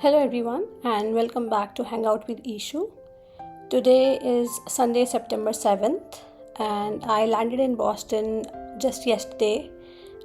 Hello everyone and welcome back to Hangout with Ishu. Today is Sunday, September 7th, and I landed in Boston just yesterday.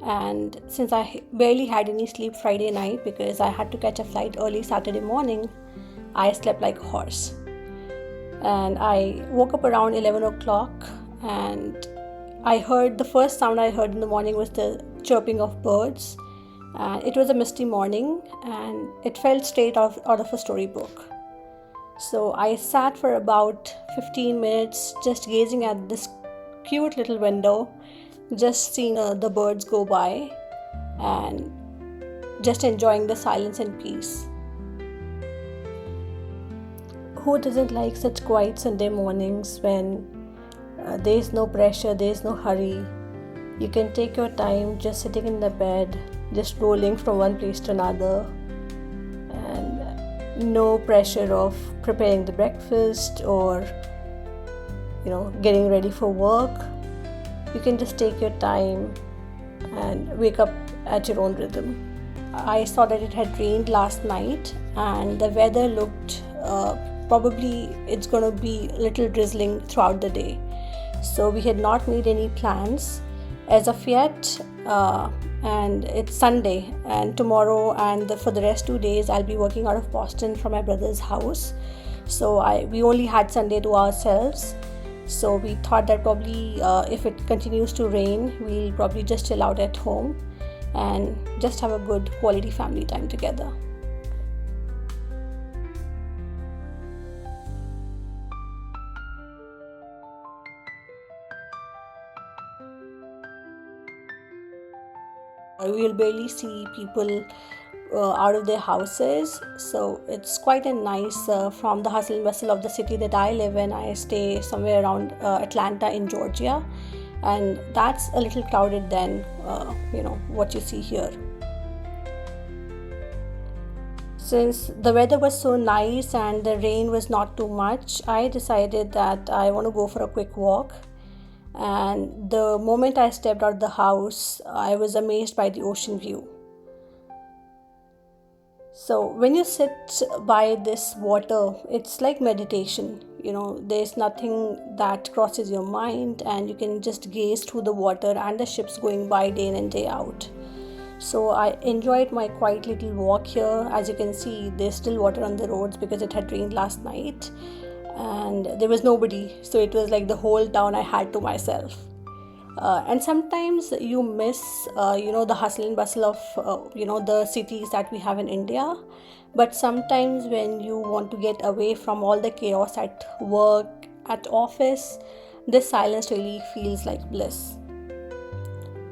And since I barely had any sleep Friday night because I had to catch a flight early Saturday morning, I slept like a horse. And I woke up around 11 o'clock, and the first sound I heard in the morning was the chirping of birds. And it was a misty morning, and it felt straight out of a storybook. So I sat for about 15 minutes just gazing at this cute little window, just seeing the birds go by and just enjoying the silence and peace. Who doesn't like such quiet Sunday mornings when there's no pressure, there's no hurry? You can take your time just sitting in the bed, just rolling from one place to another, and no pressure of preparing the breakfast or getting ready for work. You can just take your time and wake up at your own rhythm. I saw that it had rained last night and the weather looked probably it's going to be a little drizzling throughout the day. So we had not made any plans as of yet, and it's Sunday, and tomorrow and for the rest 2 days I'll be working out of Boston from my brother's house. So we only had Sunday to ourselves. So we thought that probably if it continues to rain, we'll probably just chill out at home and just have a good quality family time together. We'll barely see people out of their houses, so it's quite a nice from the hustle and bustle of the city that I live in. I stay somewhere around Atlanta in Georgia, and that's a little crowded than what you see here. Since the weather was so nice and the rain was not too much, I decided that I want to go for a quick walk. And the moment I stepped out of the house, I was amazed by the ocean view. So when you sit by this water, it's like meditation. There's nothing that crosses your mind, and you can just gaze through the water and the ships going by day in and day out. So I enjoyed my quiet little walk here. As you can see, there's still water on the roads because it had rained last night and there was nobody. So it was like the whole town I had to myself. And sometimes you miss, the hustle and bustle of, the cities that we have in India. But sometimes when you want to get away from all the chaos at work, at office, this silence really feels like bliss.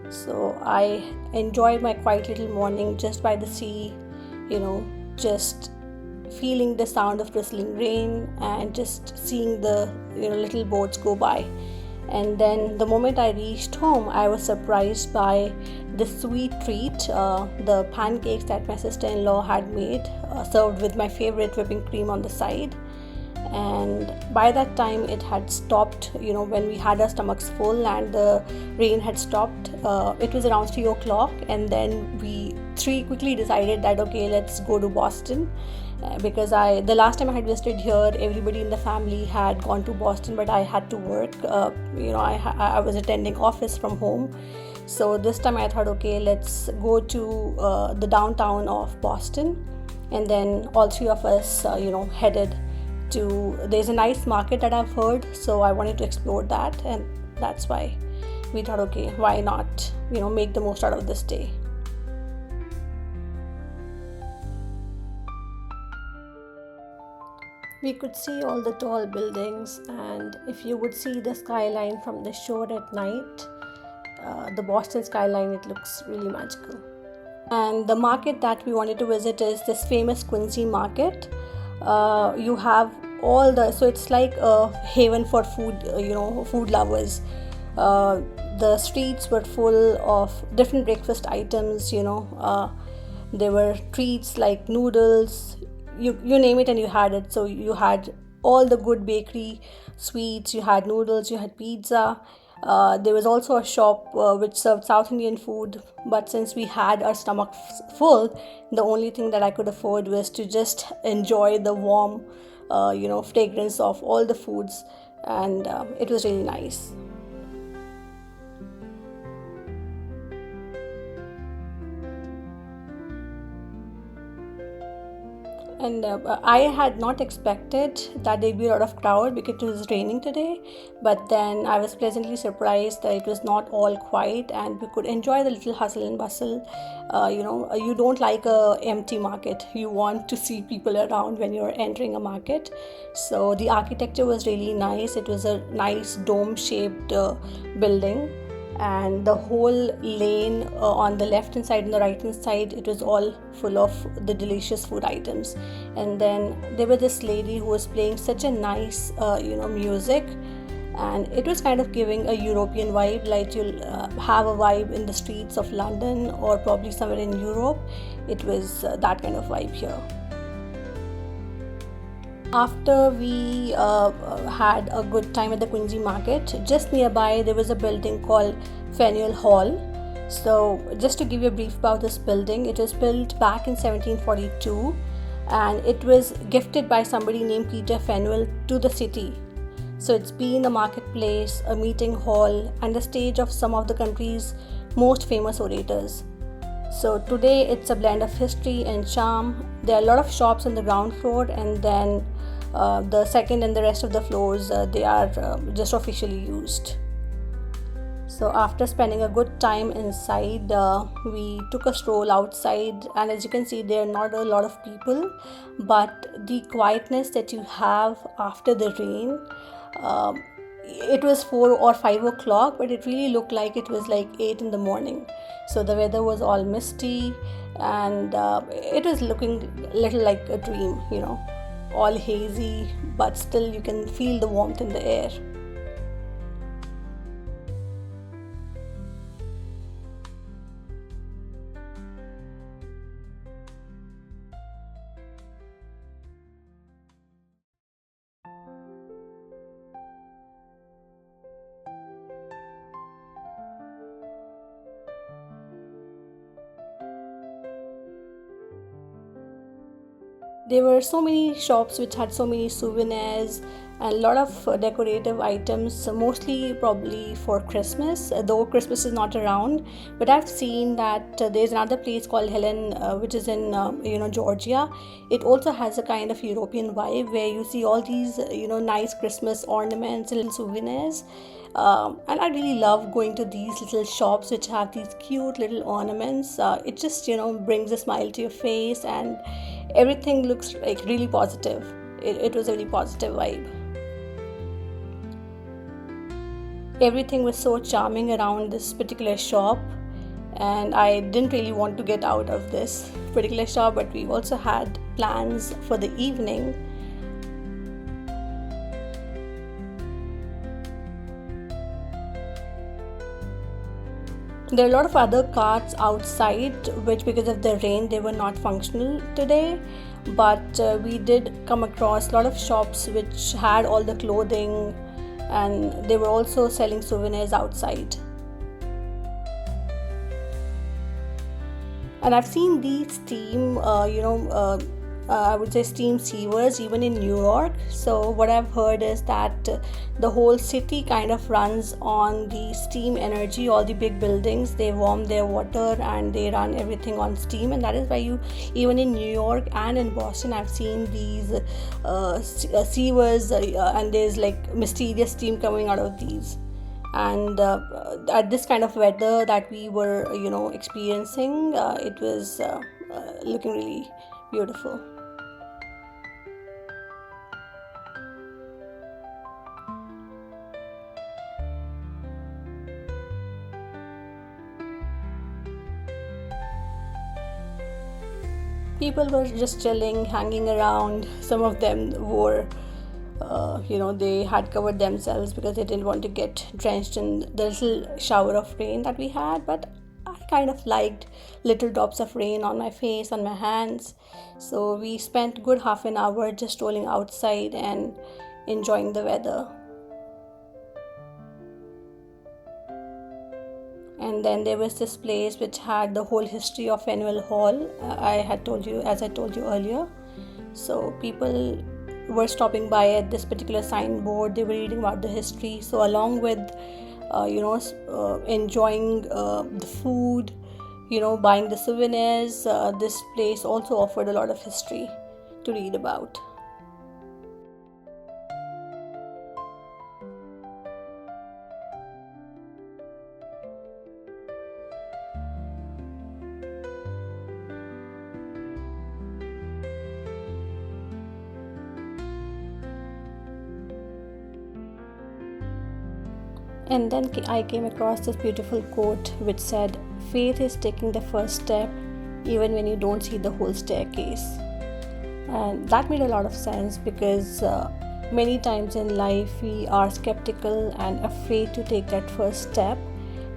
So I enjoyed my quiet little morning just by the sea, just feeling the sound of drizzling rain and just seeing the little boats go by. And then the moment I reached home, I was surprised by the sweet treat, the pancakes that my sister-in-law had made, served with my favorite whipping cream on the side. And by that time it had stopped, when we had our stomachs full and the rain had stopped. It was around 3 o'clock, and then we three quickly decided that okay, let's go to Boston. Because the last time I had visited here, everybody in the family had gone to Boston, but I had to work. I was attending office from home. So this time I thought, okay, let's go to the downtown of Boston, and then all three of us, headed to. There's a nice market that I've heard, so I wanted to explore that, and that's why we thought, okay, why not, make the most out of this day. We could see all the tall buildings, and if you would see the skyline from the shore at night, the Boston skyline, it looks really magical. And the market that we wanted to visit is this famous Quincy market. You have so it's like a haven for food, food lovers. The streets were full of different breakfast items. There were treats like noodles, you name it and you had it. So you had all the good bakery sweets, you had noodles, you had pizza, There was also a shop which served South Indian food, but since we had our stomach full, the only thing that I could afford was to just enjoy the warm, fragrance of all the foods, and it was really nice. And I had not expected that there'd be a lot of crowd because it was raining today. But then I was pleasantly surprised that it was not all quiet and we could enjoy the little hustle and bustle. You don't like a empty market. You want to see people around when you're entering a market. So the architecture was really nice. It was a nice dome-shaped building, and the whole lane on the left hand side and the right hand side, it was all full of the delicious food items. And then there was this lady who was playing such a nice music, and it was kind of giving a European vibe, like you'll have a vibe in the streets of London or probably somewhere in Europe. It was that kind of vibe here. After we had a good time at the Quincy market, just nearby there was a building called Faneuil Hall. So, just to give you a brief about this building, it was built back in 1742, and it was gifted by somebody named Peter Faneuil to the city. So, it's been a marketplace, a meeting hall, and the stage of some of the country's most famous orators. So today it's a blend of history and charm. There are a lot of shops on the ground floor, and then the second and the rest of the floors they are just officially used. So after spending a good time inside, we took a stroll outside, and as you can see, there are not a lot of people, but the quietness that you have after the rain. It was 4 or 5 o'clock, but it really looked like it was like 8 in the morning. So the weather was all misty, and it was looking a little like a dream, all hazy, but still you can feel the warmth in the air. There were so many shops which had so many souvenirs and a lot of decorative items, mostly probably for Christmas, though Christmas is not around. But I've seen that there's another place called Helen, which is in Georgia. It also has a kind of European vibe where you see all these nice Christmas ornaments and little souvenirs. And I really love going to these little shops which have these cute little ornaments. It just brings a smile to your face, and everything looks like really positive. It was a really positive vibe. Everything was so charming around this particular shop, and I didn't really want to get out of this particular shop, but we also had plans for the evening. There are a lot of other carts outside, which because of the rain they were not functional today. But we did come across a lot of shops which had all the clothing, and they were also selling souvenirs outside. And I've seen these I would say steam sievers even in New York. So what I've heard is that the whole city kind of runs on the steam energy. All the big buildings, they warm their water and they run everything on steam, and that is why you, even in New York and in Boston, I've seen these sievers, and there's like mysterious steam coming out of these. And at this kind of weather that we were experiencing, it was looking really beautiful. People were just chilling, hanging around. Some of them were they had covered themselves because they didn't want to get drenched in the little shower of rain that we had. But I kind of liked little drops of rain on my face, on my hands. So we spent good half an hour just strolling outside and enjoying the weather. And then there was this place which had the whole history of Annual Hall. I had told you, as I told you earlier. So people were stopping by at this particular signboard. They were reading about the history. So along with enjoying the food, buying the souvenirs, this place also offered a lot of history to read about. And then I came across this beautiful quote which said, "Faith is taking the first step even when you don't see the whole staircase." And that made a lot of sense because many times in life we are skeptical and afraid to take that first step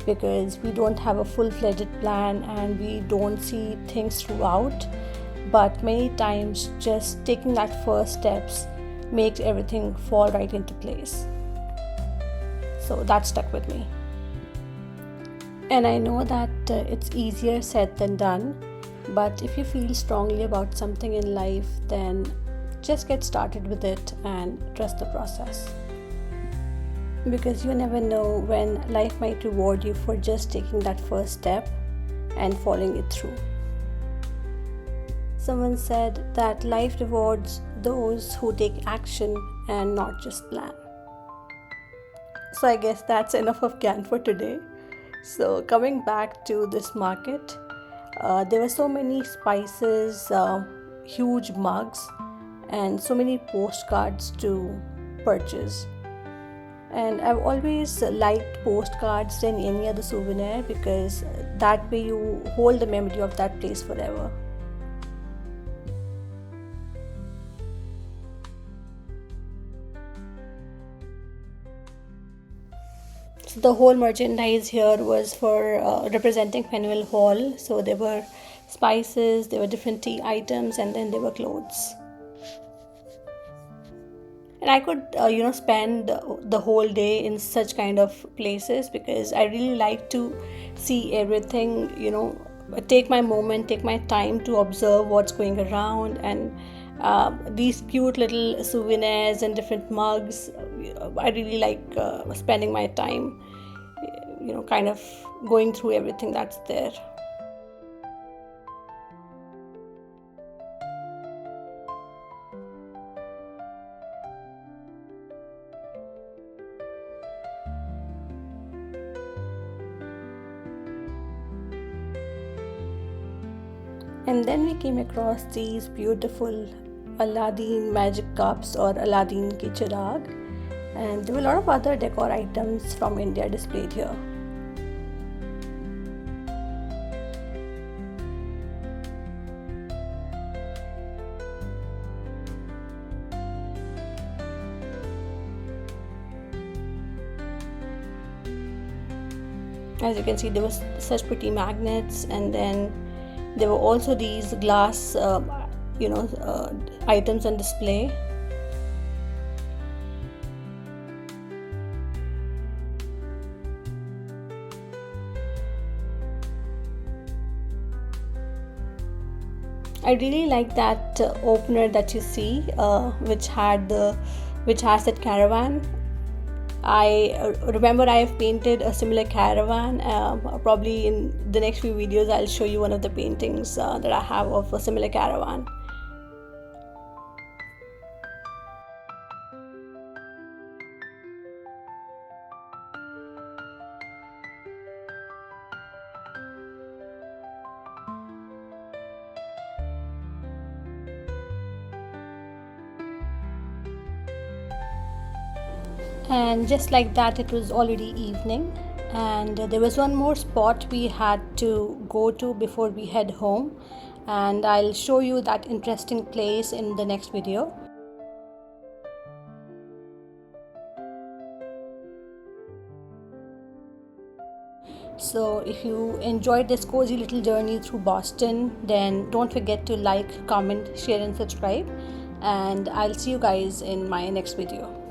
because we don't have a full-fledged plan and we don't see things throughout. But many times just taking that first steps makes everything fall right into place. So that stuck with me. And I know that it's easier said than done, but if you feel strongly about something in life, then just get started with it and trust the process. Because you never know when life might reward you for just taking that first step and following it through. Someone said that life rewards those who take action and not just plan. So I guess that's enough of Gyan for today. So coming back to this market, there were so many spices, huge mugs, and so many postcards to purchase. And I've always liked postcards than any other souvenir because that way you hold the memory of that place forever. So the whole merchandise here was for representing Faneuil Hall. So there were spices, there were different tea items, and then there were clothes. And I could spend the whole day in such kind of places because I really like to see everything, take my moment, take my time to observe what's going around. And these cute little souvenirs and different mugs, I really like spending my time kind of going through everything that's there. And then we came across these beautiful Aladdin magic cups or Aladdin ki chirag, and there were a lot of other decor items from India displayed here. As you can see, there was such pretty magnets, and then there were also these glass items on display. I really like that opener that you see, which has that caravan. I remember I have painted a similar caravan. Probably in the next few videos I'll show you one of the paintings that I have of a similar caravan. And just like that, it was already evening, and there was one more spot we had to go to before we head home, and I'll show you that interesting place in the next video. So if you enjoyed this cozy little journey through Boston, then don't forget to like, comment, share and subscribe, and I'll see you guys in my next video.